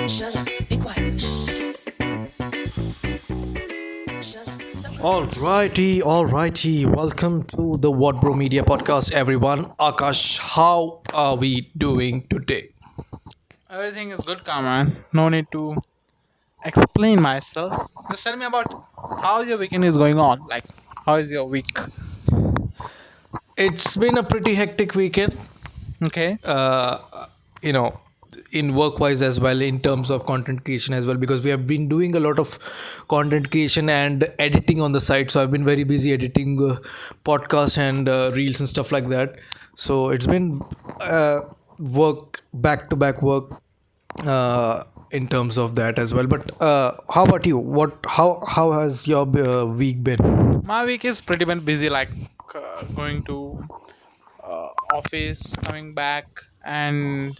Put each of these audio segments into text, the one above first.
Shut up, be quiet. Shh. Shut up. Stop. Alrighty. Welcome to the WhatBro Media podcast, everyone. Akash, how are we doing today? Everything is good, Kamran. No need to explain myself. Just tell me about how your weekend is going on. Like, how is your week? It's been a pretty hectic weekend, Okay. you know, in work wise as well, in terms of content creation as well, because we have been doing a lot of content creation and editing on the site. So I've been very busy editing podcasts and reels and stuff like that. So it's been work, back to back work in terms of that as well. But how about you? How has your week been? My week is pretty much busy, like going to office, coming back, and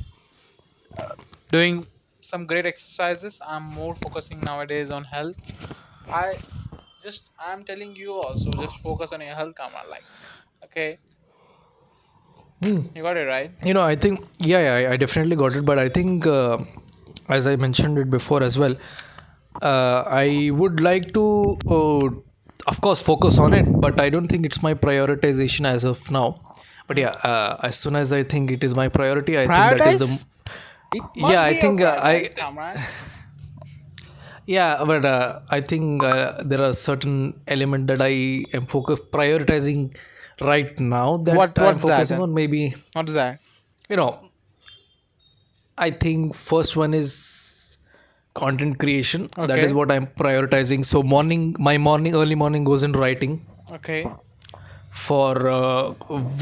doing some great exercises. I'm more focusing nowadays on health. I I'm telling you also, just focus on your health, Kamran. Like, okay, you got it right. I think, yeah, I definitely got it. But I think, as I mentioned it before as well, I would like to, of course, focus on it. But I don't think it's my prioritization as of now. But yeah, as soon as I think it is my priority, I think that is the. Prioritize. It Yeah, must I be your think prioritize, Kamran. yeah, but I think there are certain element that I am prioritizing right now that I'm What's that focusing then? on. Maybe, What's that? you know, I think first one is content creation. That is Okay. what I'm prioritizing. So early morning goes in writing Okay. for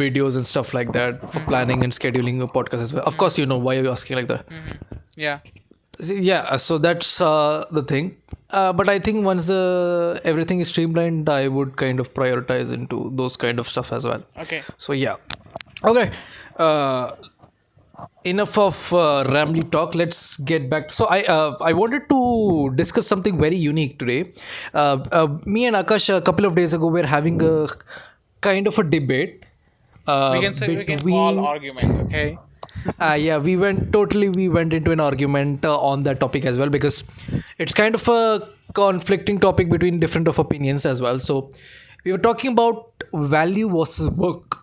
videos and stuff like that, for planning and scheduling a podcast as well. Of course, why are you asking like that? Yeah. Yeah, so that's the thing. But I think once the everything is streamlined, I would kind of prioritize into those kind of stuff as well. Okay. So yeah, okay. Uh, Enough of rambly talk. Let's get back. So I wanted to discuss something very unique today. Me and Akash a couple of days ago were having a kind of a debate We can say we can call between. argument. Okay. Yeah, we went into an argument on that topic as well, because it's kind of a conflicting topic between different of opinions as well. So we were talking about value versus work,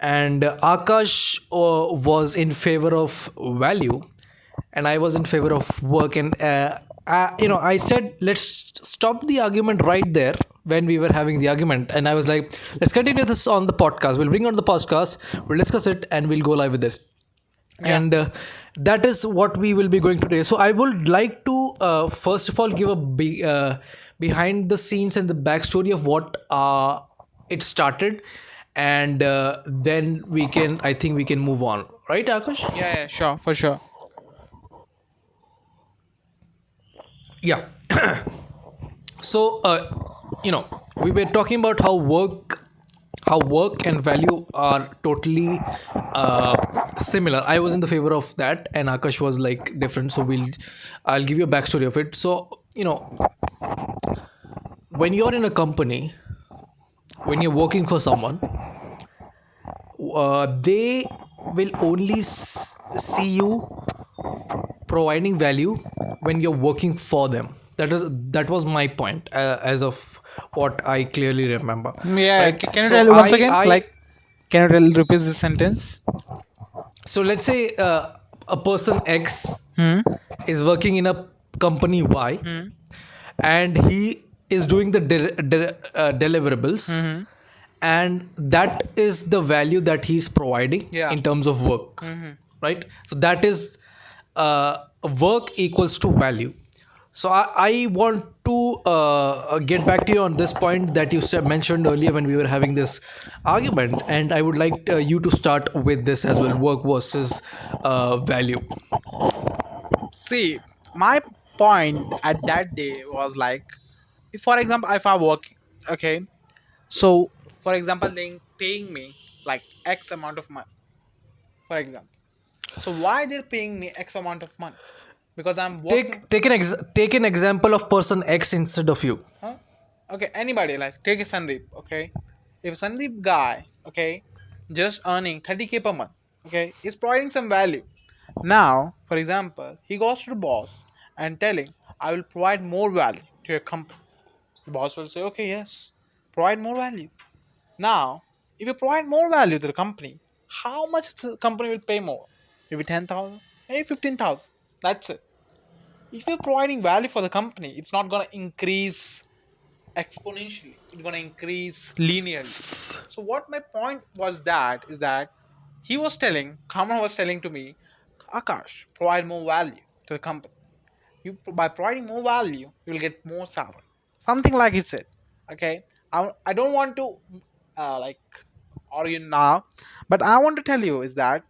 and Akash was in favor of value, and I was in favor of work. And I said, let's stop the argument right there when we were having the argument, and I was like, let's continue this on the podcast. We'll bring on the podcast, we'll discuss it, and we'll go live with this. Yeah. And that is what we will be going today. So I would like to first of all give a behind the scenes and the backstory of what it started, and then I think we can move on, right, Akash? Yeah. Yeah. Sure. For sure. Yeah. So we were talking about how work and value are totally similar. I was in the favor of that, and Akash was like different. So I'll give you a backstory of it. So when you're in a company, when you're working for someone, they will only see you providing value when you're working for them. That was my point, as of what I clearly remember, Yeah. right? Can you So tell once I again? I Like, can you repeat the sentence? so let's say a person X Hmm. is working in a company Y, Hmm. and he is doing the deliverables, Hmm. and that is the value that he's providing Yeah. in terms of work, Hmm. right? So that is work equals to value. So I want to get back to you on this point that you mentioned earlier when we were having this argument, and I would like you to start with this as well: work versus value. See, my point at that day was like, if for example, if I work, okay, so for example, they paying me like X amount of money, for example. So why they're paying me X amount of money? Because I'm working. Take an example of person X instead of you. Huh? Okay, anybody, like take a Sandeep. Okay, if Sandeep guy, okay, just earning 30K per month, okay, is providing some value. Now, for example, he goes to the boss and telling, I will provide more value to your company. The boss will say, okay, yes, provide more value. Now, if you provide more value to the company, how much the company will pay more? Maybe 10,000, maybe 15,000. That's it. If you're providing value for the company, it's not going to increase exponentially. It's going to increase linearly. So what my point was that is that Kamran was telling to me, Akash, provide more value to the company. By providing more value, you will get more salary. Something like he said. Okay, I don't want to like argue now, but I want to tell you is that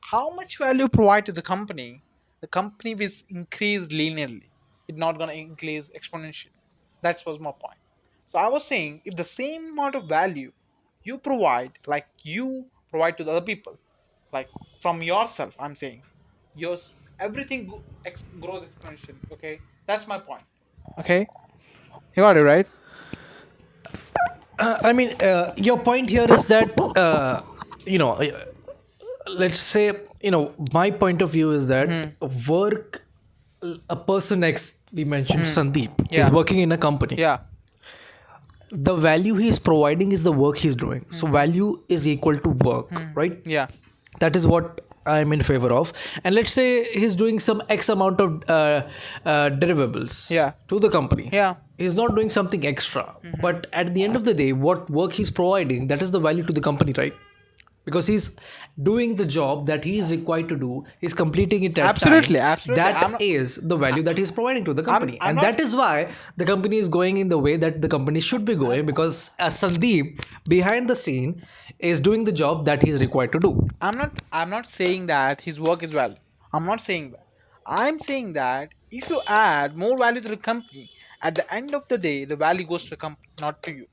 how much value you provide to the company will increase linearly. It's not gonna increase exponentially. That was my point. So I was saying if the same amount of value you provide to the other people, like from yourself, I'm saying, yours everything grows exponentially. Okay, that's my point. Okay, you got it right. I mean, your point here is that, you know, let's say, my point of view is that work, a person X, we mentioned Sandeep, is Yeah. working in a company. Yeah. The value he is providing is the work he's doing. So value is equal to work, right? Yeah. That is what I'm in favor of. And let's say he's doing some X amount of deliverables Yeah. to the company. Yeah. He's not doing something extra. But at the end of the day, what work he's providing, that is the value to the company, right? Because he's doing the job that he is required to do, he's completing it at Absolutely, time. absolutely. That is the value that he's providing to the company. I'm And not- that is why the company is going in the way that the company should be going, because Sandeep, behind the scene, is doing the job that he's required to do. I'm not saying that his work is value. I'm not saying that. I'm saying that if you add more value to the company, at the end of the day, the value goes to the company, not to you.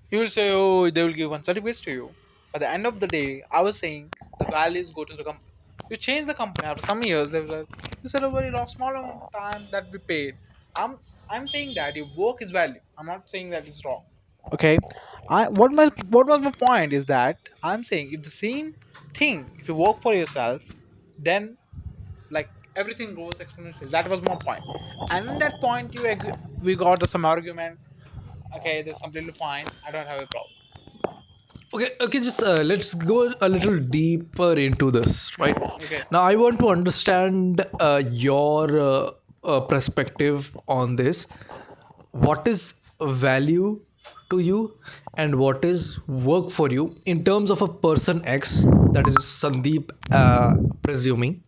You will say, oh, they will give one certificates to you. But at the end of the day, I was saying the values go to the company. You change the company after some years, they will say, you said a very small amount of time that we paid. I'm saying that your work is value. I'm not saying that it's wrong. Okay. What was my point is that I'm saying if the same thing, if you work for yourself, then like everything grows exponentially. That was my point. And in that point we got some argument. Okay, that's completely fine. I don't have a problem. Okay, just let's go a little deeper into this, right? Okay. Now, I want to understand your perspective on this. What is value to you, and what is work for you in terms of a person X, that is Sandeep, presuming?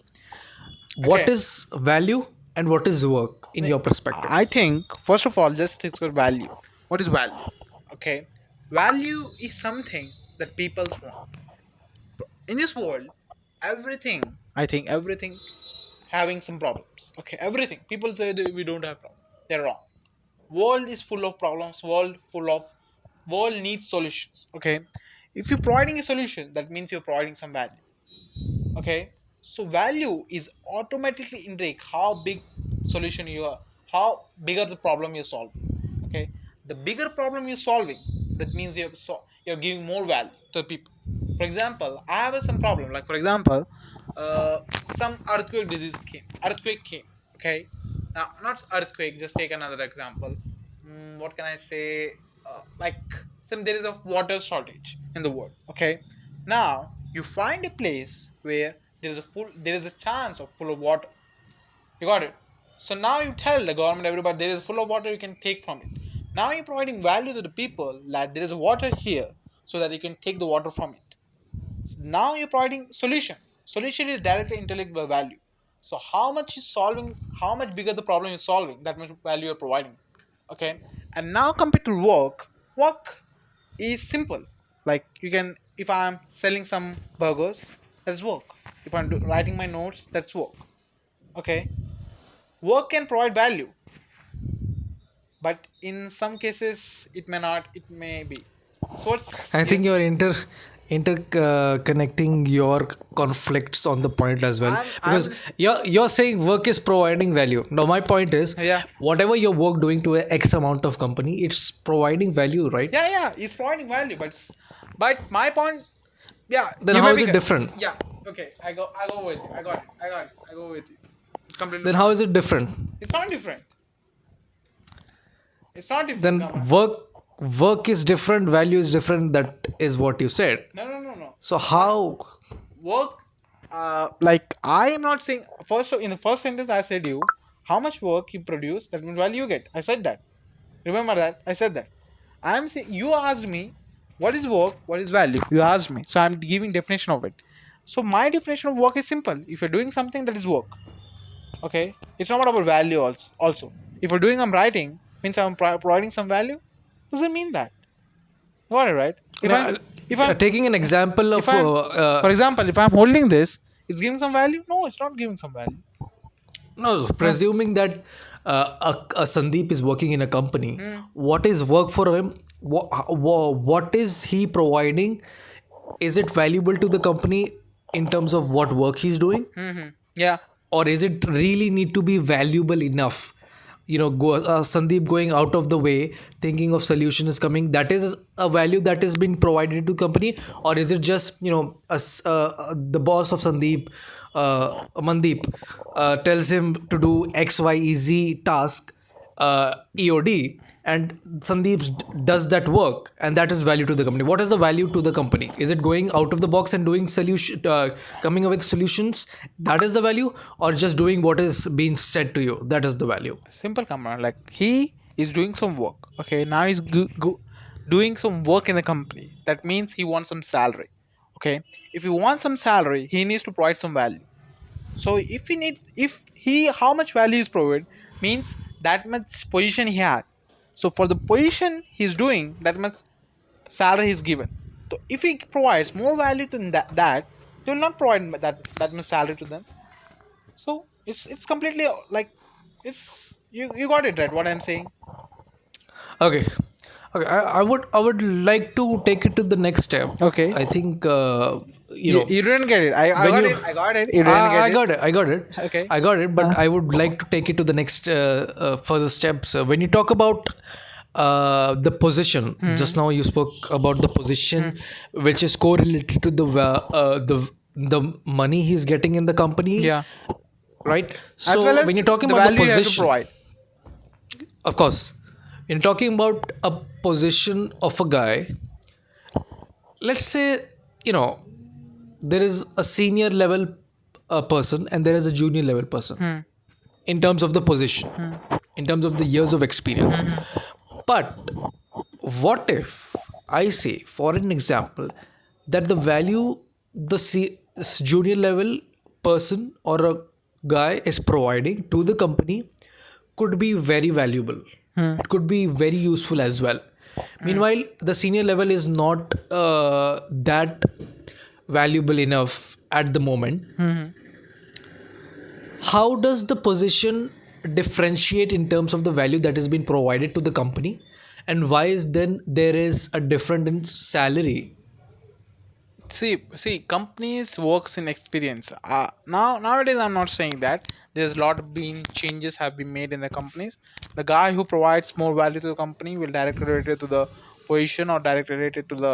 What Okay. is value and what is work in your perspective? I think first of all, let's think about value. What is value? Okay, value is something that people want in this world. Everything, I think, everything having some problems. Okay, everything. People say that we don't have problems. They're wrong. World is full of problems. World needs solutions. Okay, if you're providing a solution, that means you're providing some value. Okay, so value is automatically indicate how big solution you are, how bigger the problem you're solving. Okay, the bigger problem you're solving, that means you're giving more value to the people. For example, I have some problem, like for example, some earthquake came. Okay, now not earthquake, just take another example. What can I say? Like there is a water shortage in the world. Okay, now you find a place where there is a chance of full of water. You got it. So now you tell the government, everybody, there is full of water you can take from it. Now you're providing value to the people that there is water here, so that you can take the water from it. Now you're providing solution is directly interlinked by value. So how much bigger the problem you're solving, that much value you're providing. Okay, and now compared to work is simple. Like you can, if I'm selling some burgers, that's work. If I'm writing my notes, that's work. Okay, work can provide value, but in some cases it may not, it may be. So what's I your, think you're connecting your conflicts on the point as well, because I'm you're saying work is providing value. Now my point is, Yeah. whatever your work doing to a X amount of company, it's providing value, right? yeah, it's providing value, but my point, yeah, Then you how may is be it different? yeah, Okay, I go with you. I got it. I got it. I go with you. It's completely Then how fine. is it different? It's not different. It's not different, Then Kamran. work is different, value is different. That is what you said. No, no, no, no. So My how? work, like I am not saying first in the first sentence I said you how much work you produce that means value you get. I said that. Remember that I said that. I am saying you asked me what is work, what is value. You asked me, so I'm giving definition of it. So my definition of work is simple. If you're doing something that is work, okay, it's not about value also. If you're doing I'm writing means I'm providing some value. Doesn't mean that. You got it right. If I'm Uh, if I'm Taking an example if of I'm for example if I'm holding this, it's giving some value. No, it's not giving some value. no, Huh. presuming that a Sandeep is working in a company, Hmm. what is work for him? What is he providing? Is it valuable to the company in terms of what work he's doing? Hmm. Yeah. Or is it really need to be valuable enough? Sandeep going out of the way, thinking of solution is coming, that is a value that is being provided to company? Or is it just the boss of Sandeep, Mandeep, tells him to do XYZ task, EOD, and Sandeep does that work, and that is value to the company? What is the value to the company? Is it going out of the box and doing solution, coming up with solutions? That is the value, or just doing what is being said to you? That is the value. Simple command. Like he is doing some work. Okay. Now he's doing some work in the company. That means he wants some salary. Okay. If he wants some salary, he needs to provide some value. So if he how much value is provided means that much position he had. So for the position he's doing, that much salary is given. So if he provides more value than that they will not provide that much salary to them. So it's completely like it's you got it right. What I'm saying. Okay. Okay, I would like to take it to the next step. Okay. I think You didn't get it. I when got you it. I got it. You didn't I get it. got it, I got it, Okay. I got it, but I would like to take it to the next further steps. When you talk about the position, Hmm. just now you spoke about the position, Hmm. which is correlated to the money he's getting in the company, Yeah. right? As well So when as you're talking the about the value you have to position, provide. of course, when you're talking about a position of a guy, let's say, you know there is a senior level person and there is a junior level person Hmm. in terms of the position, Hmm. in terms of the years of experience. Hmm. But what if I say, for an example, that the value this junior level person or a guy is providing to the company could be very valuable, Hmm. it could be very useful as well. Hmm. Meanwhile, the senior level is not that valuable enough at the moment. Hmm. How does the position differentiate in terms of the value that has been provided to the company, and why is then there is a difference in salary? See, companies works in experience. Nowadays, I'm not saying that there's a lot of been changes have been made in the companies. The guy who provides more value to the company will directly related to the position or directly related to the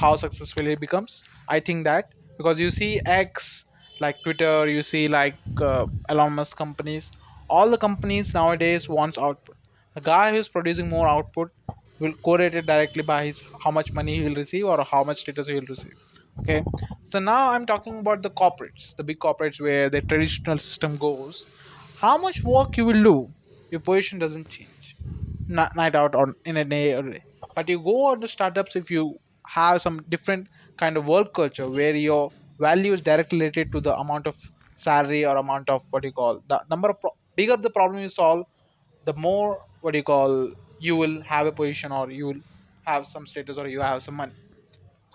how successful he becomes. I think that because you see X like Twitter, you see like Elon Musk companies, all the companies nowadays wants output. The guy who's producing more output will correlate it directly by his how much money he will receive or how much status he will receive. Okay, so now I'm talking about the corporates, the big corporates where the traditional system goes. How much work you will do, your position doesn't change night out or in a day or day. But you go on the startups if you have some different kind of work culture where your value is directly related to the amount of salary or amount of what you call the number of bigger the problem you solve, the more what you call you will have a position or you will have some status or you have some money.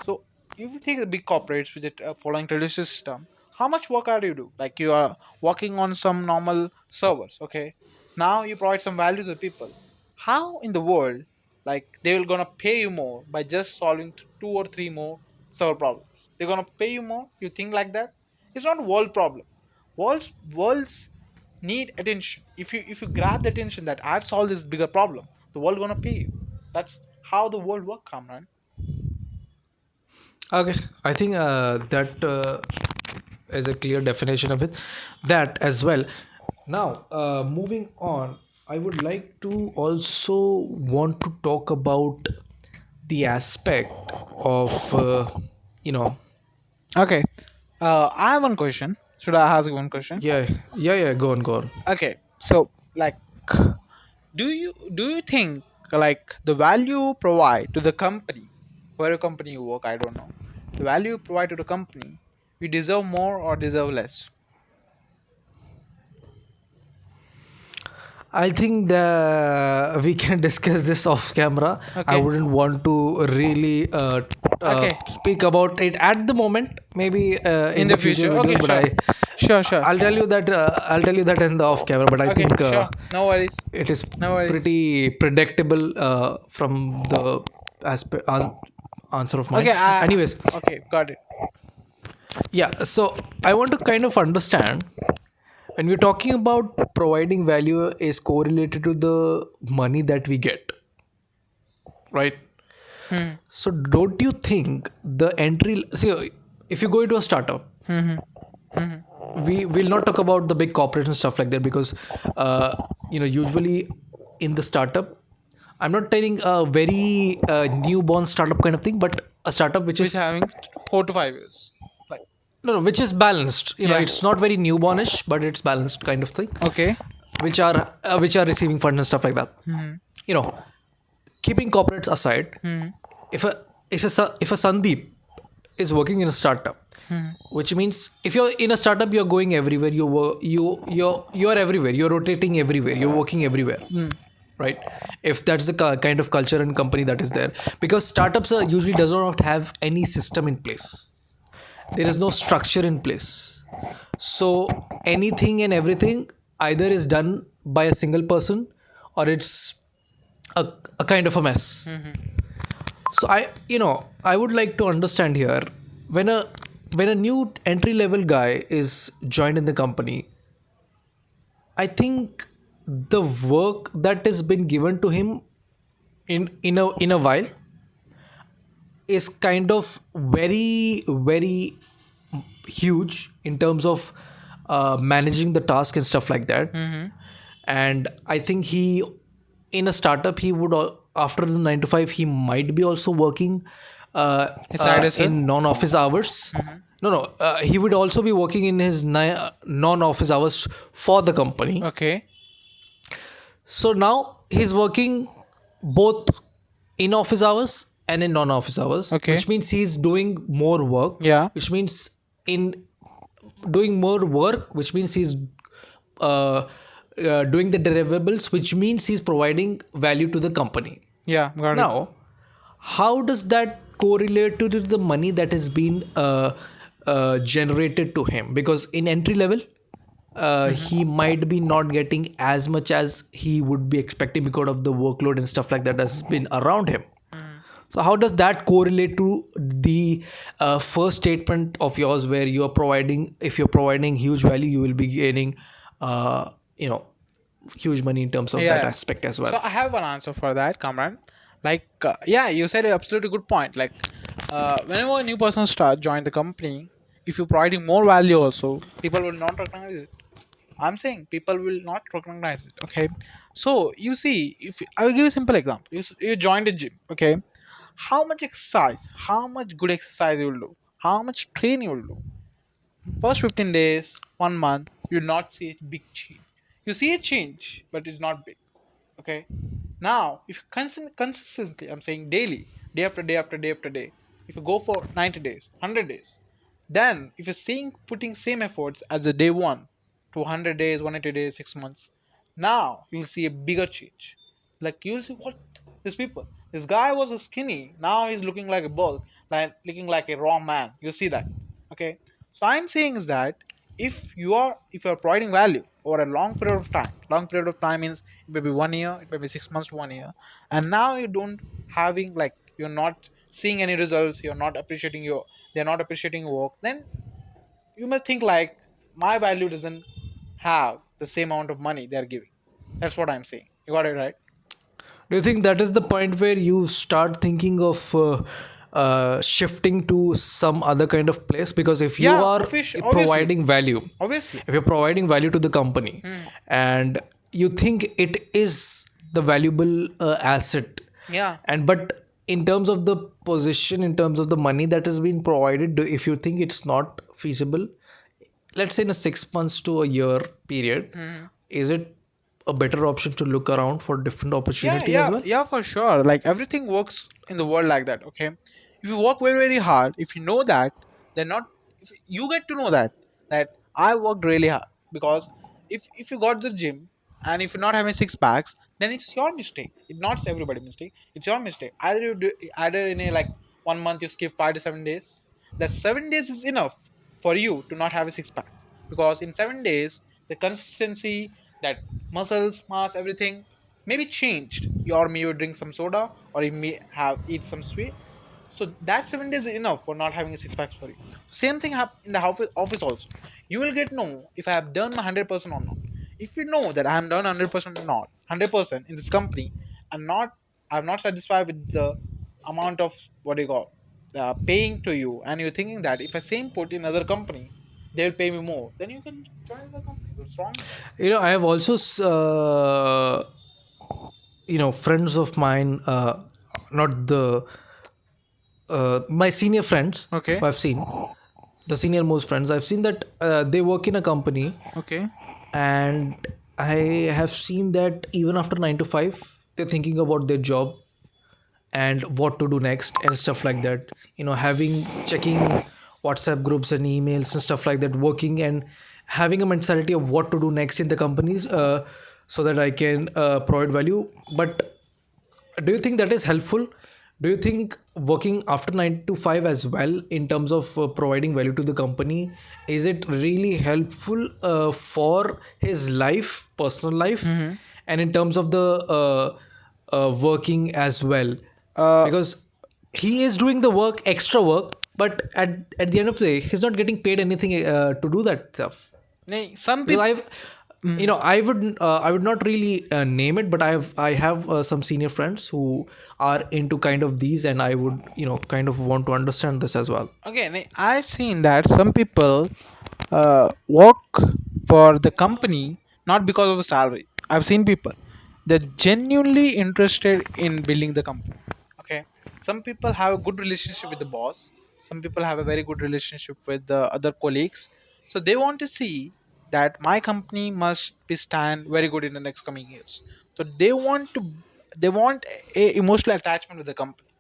So if you take the big corporates with it following traditional system, how much work are you do? Like you are working on some normal servers, okay? Now you provide some value to the people. How in the world, like they will gonna pay you more by just solving two or three more server problems? They're gonna pay you more. You think like that? It's not a world problem. Worlds need attention. If you grab the attention that I've solved this bigger problem, the world gonna pay you. That's how the world work, Kamran. Okay, I think that as a clear definition of it, that as well. Now, moving on, I would like to also want to talk about the aspect of you know Okay. I have one question. Should I ask one question? yeah, yeah, go on, go on. Okay. So, like, do you think like the value you provide to the company, whatever company you work, I don't know, the value you provide to the company, you deserve more or deserve less? I think that we can discuss this off camera. I Okay. wouldn't want to really Okay. speak about it at the moment. Maybe In in the the future future. Okay. videos, but Sure. Sure. Sure. I'll tell you that in the off camera. But I Okay. think Sure. No worries. it is No worries. pretty predictable from the aspect answer of mine. Okay. Anyways, Okay. Got it. yeah. So I want to kind of understand when we're talking about providing value is correlated to the money that we get, right? Hmm. So don't you think the entry see if you go into a startup, Hmm. Hmm. we will not talk about the big corporate and stuff like that because usually in the startup, I'm not telling a very newborn startup kind of thing, but a startup which Which is having 4 to 5 years. Like. no, which is balanced. Yeah. It's not very newbornish, but it's balanced kind of thing, Okay. which are receiving funds and stuff like that. Hmm. You know, keeping corporates aside, Hmm. if a Sandeep is working in a startup, Hmm. which means if you're in a startup, you're going everywhere. You're everywhere. You're rotating everywhere. You're working everywhere, right? If that's the kind of culture and company that is there, because startups usually does not have any system in place. There is no structure in place. So anything and everything either is done by a single person or it's a kind of a mess. So I would like to understand here when a new entry level guy is joined in the company, I think the work that has been given to him in a while is kind of very very huge in terms of managing the task and stuff like that. Hmm. And I think he in a startup he would after the 9 to 5 he might be also working His side hustle. in non-office hours. No, he would also be working in his non-office hours for the company. Okay. So now he's working both in office hours and in non-office hours, Okay. which means he's doing more work. Yeah. Which means in doing more work, which means he's doing the deliverables, which means he's providing value to the company. Yeah. Got it. Now, how does that correlate to the money that has been generated to him? Because in entry level, he might be not getting as much as he would be expecting because of the workload and stuff like that has been around him. So how does that correlate to the first statement of yours, where you are providing, if you're providing huge value, you will be gaining, huge money in terms of Yeah, that yeah. aspect as well. So I have one answer for that, Kamran. Like, yeah, you said an absolutely good point. Like, whenever a new person join the company, if you're providing more value, also people will not recognize it. I'm saying people will not recognize it. Okay, so you see, if I'll give you a simple example, you joined a gym. Okay, how much exercise, how much good exercise you will do, how much training you will do. First 15 days, 1 month, you'll not see a big change. You see a change, but it's not big. Okay. Now, if you consistently, I'm saying daily, day after day after day after day, if you go for 90 days, 100 days, then if you're seeing putting same efforts as the day one to 100 days, 180 days, 6 months, now you'll see a bigger change. Like you'll see what these people. This guy was a skinny, now he's looking like a bulk, like looking like a raw man. You see that, okay? So I'm saying is that if you're providing value over a long period of time means it may be 1 year, it may be 6 months to 1 year, and now you don't having like you're not seeing any results, they're not appreciating your work, then you must think like my value doesn't have the same amount of money they're giving. That's what I'm saying. You got it right. Do you think that is the point where you start thinking of shifting to some other kind of place, because if you Yeah, are obviously. providing value, Obviously. if you're providing value to the company and you think it is the valuable asset, Yeah. and but in terms of the position, in terms of the money that has been provided, if you think it's not feasible, let's say in a 6 months to a year period, is it a better option to look around for different Yeah, opportunity as yeah, well? yeah, for sure. Like everything works in the world like that. Okay, if you work very, very hard, if you know that, then not if you get to know that I worked really hard, because if you got the gym and if you're not having six packs, then it's your mistake. It's not everybody's mistake. It's your mistake. Either you do either in a like 1 month you skip 5 to 7 days. That 7 days is enough for you to not have a six pack, because in 7 days the consistency, that muscles, mass, everything maybe changed. You or maybe you drink some soda or you may have eat some sweet. So that 7 days is enough for not having a six pack for you. Same thing in the office also. You will get know if I have done my 100% or not. If you know that I am done 100% or not, 100% in this company, and not I'm not satisfied with the amount of what you call paying to you, and you're thinking that if I same put in another company, they'll pay me more, then you can join the company. What's wrong? I have also friends of mine, not the my senior friends Okay. who I've seen, the senior most friends I've seen, that they work in a company, Okay. and I have seen that even after 9 to 5 they're thinking about their job and what to do next and stuff like that, having checking WhatsApp groups and emails and stuff like that, working and having a mentality of what to do next in the companies, so that I can provide value. But do you think that is helpful? Do you think working after 9 to 5 as well, in terms of providing value to the company, is it really helpful for his life, personal life, and in terms of the working as well? Uh, Because he is doing the work, extra work, but at the end of the day he's not getting paid anything to do that stuff. some Because people. I would not really name it, but I have some senior friends who are into kind of these, and I would kind of want to understand this as well. Okay, I've seen that some people work for the company not because of the salary. I've seen people that genuinely interested in building the company. Okay, some people have a good relationship with the boss. Some people have a very good relationship with the other colleagues. So they want to see that my company must be stand very good in the next coming years. So they want a emotional attachment with the company.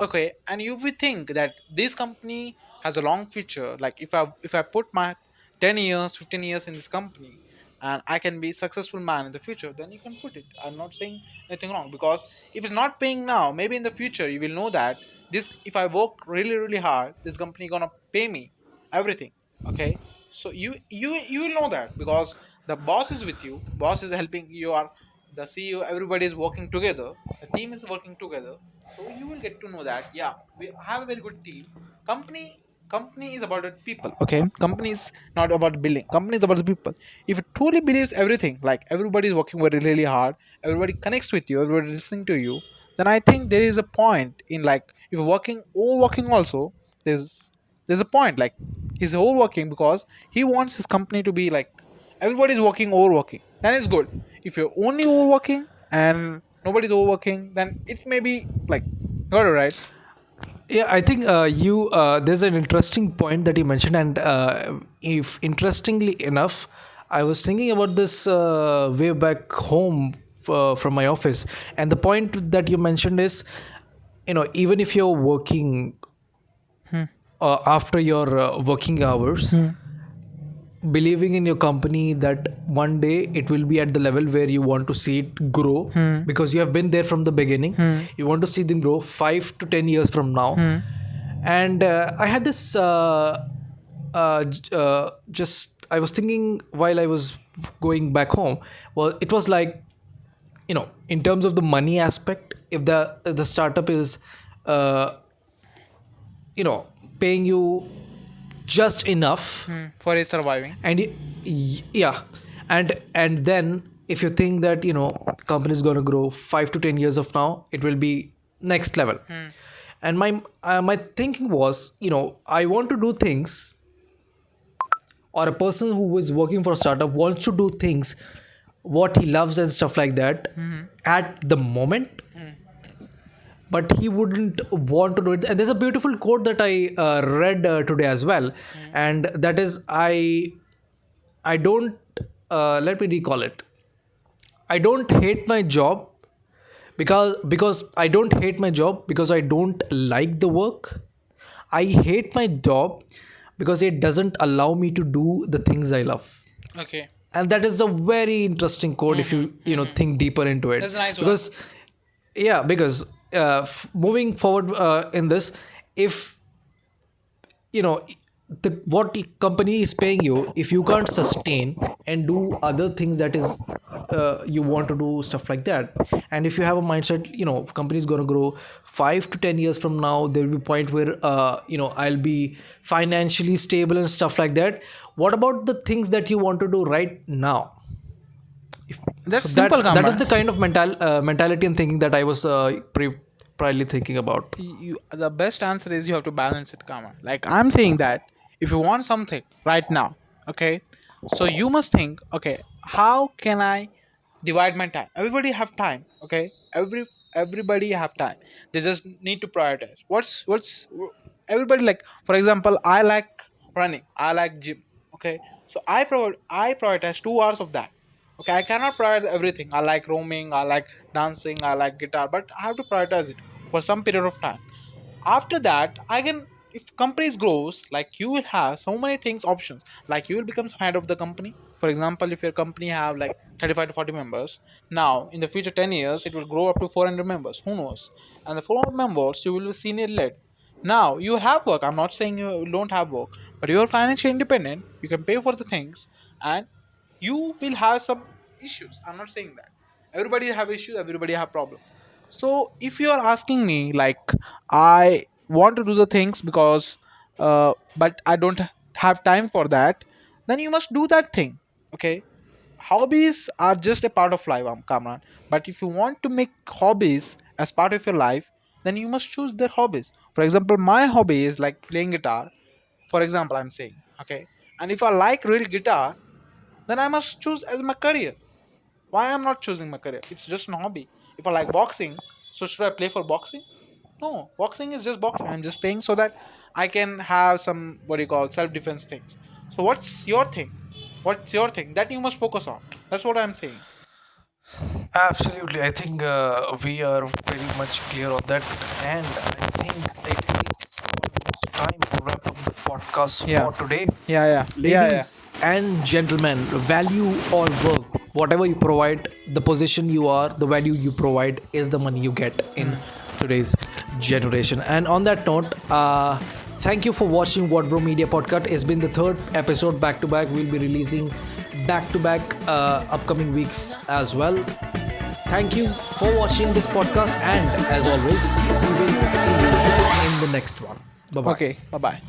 Okay, and you will think that this company has a long future. Like if I put my 10 years 15 years in this company, and I can be successful man in the future, then you can put it. I'm not saying anything wrong, because if it's not paying now, maybe in the future you will know that this, if I work really really hard, this company gonna pay me everything. Okay, so you will know that, because the boss is with you, boss is helping you, are the CEO, everybody is working together, the team is working together. So you will get to know that, yeah, we have a very good team. Company is about the people. Okay, company is not about building, company is about the people. If it truly believes everything, like everybody is working very really hard, everybody connects with you, everybody listening to you, then I think there is a point in, like, if you're working or working also, there's a point, like he's overworking because he wants his company to be like everybody's working overworking, then it's good. If you're only overworking and nobody's overworking, then it may be like, got it right. Yeah, I think you there's an interesting point that you mentioned, and if interestingly enough, I was thinking about this way back home from my office, and the point that you mentioned is, even if you're working Hmm. after your working hours, Hmm. believing in your company that one day it will be at the level where you want to see it grow, Hmm. because you have been there from the beginning. Hmm. You want to see them grow 5 to 10 years from now. Hmm. And I had this just I was thinking while I was going back home. Well, it was like, in terms of the money aspect, if the startup is uh, paying you just enough, For it surviving. and yeah, and then if you think that company is going to grow 5 to 10 years of now, it will be next level. And my thinking was, I want to do things, or a person who is working for a startup wants to do things what he loves and stuff like that at the moment, but he wouldn't want to do it. And there's a beautiful quote that I read today as well, and that is, I don't let me recall it. I don't hate my job because I don't hate my job because I don't like the work. I hate my job because it doesn't allow me to do the things I love. Okay. And that is a very interesting quote if you think deeper into it. That's a nice one. Because because moving forward in this, if what the company is paying you, if you can't sustain and do other things that is you want to do stuff like that, and if you have a mindset, company is going to grow 5 to 10 years from now, there will be a point where I'll be financially stable and stuff like that. What about the things that you want to do right now? That's So simple, that is Kamran. the kind of mentality and thinking that I was primarily thinking about. The best answer is you have to balance it, Kamran. Like I'm saying that if you want something right now, okay, so you must think, okay, how can I divide my time? Everybody have time, okay? Everybody have time. They just need to prioritize. What's everybody like? For example, I like running. I like gym. Okay, so I prioritize 2 hours of that. Okay, I cannot prioritize everything. I like roaming. I like dancing. I like guitar, but I have to prioritize it for some period of time. After that, I can, if companies grows, like you will have so many things options, like you will become head of the company. For example, if your company have like 35 to 40 members, now in the future 10 years it will grow up to 400 members, who knows. And the 400 members you will be senior led. Now you have work, I'm not saying you don't have work, but you're financially independent, you can pay for the things, and you will have some issues, I'm not saying that. Everybody have issues, everybody have problems. So if you are asking me, like, I want to do the things because but I don't have time for that, then you must do that thing. Okay, hobbies are just a part of life, Kamran. But if you want to make hobbies as part of your life, then you must choose their hobbies. For example, my hobby is like playing guitar, for example, I'm saying. Okay, and if I like real guitar, then I must choose as my career. Why I'm not choosing my career? It's just a hobby. If I like boxing, so should I play for boxing? No, boxing is just boxing. I'm just playing so that I can have some, what do you call, self-defense things. So what's your thing? What's your thing that you must focus on? That's what I'm saying. Absolutely. I think we are very much clear on that. And I think it is almost time to wrap up the podcast Yeah, for today. yeah. Ladies and gentlemen, value or work, whatever you provide, the position you are, the value you provide is the money you get in today's generation. And on that note, thank you for watching WhatBro Media podcast. It's been the third episode back to back. We'll be releasing back to back upcoming weeks as well. Thank you for watching this podcast, and as always, we will see you in the next one. Bye bye. Okay, bye bye.